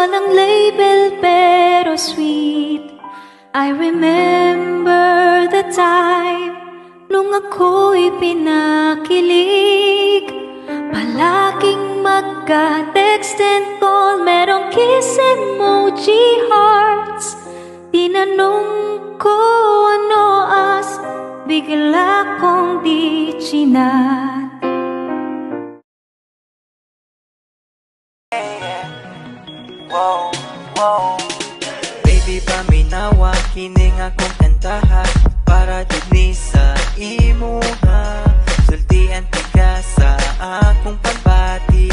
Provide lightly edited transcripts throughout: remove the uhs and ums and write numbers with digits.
walang label pero sweet. I remember the time nung ako'y pinakilig. Palaging magka-text and call, merong kiss emoji hearts. Tinanong ko ano as, bigla kong di chinat. Wow, wow. Baby, paminawa, kining akong kantaha para dili sa imuha. Sultian ka sa akong pagbati,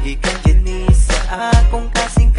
gikan dili sa akong kasing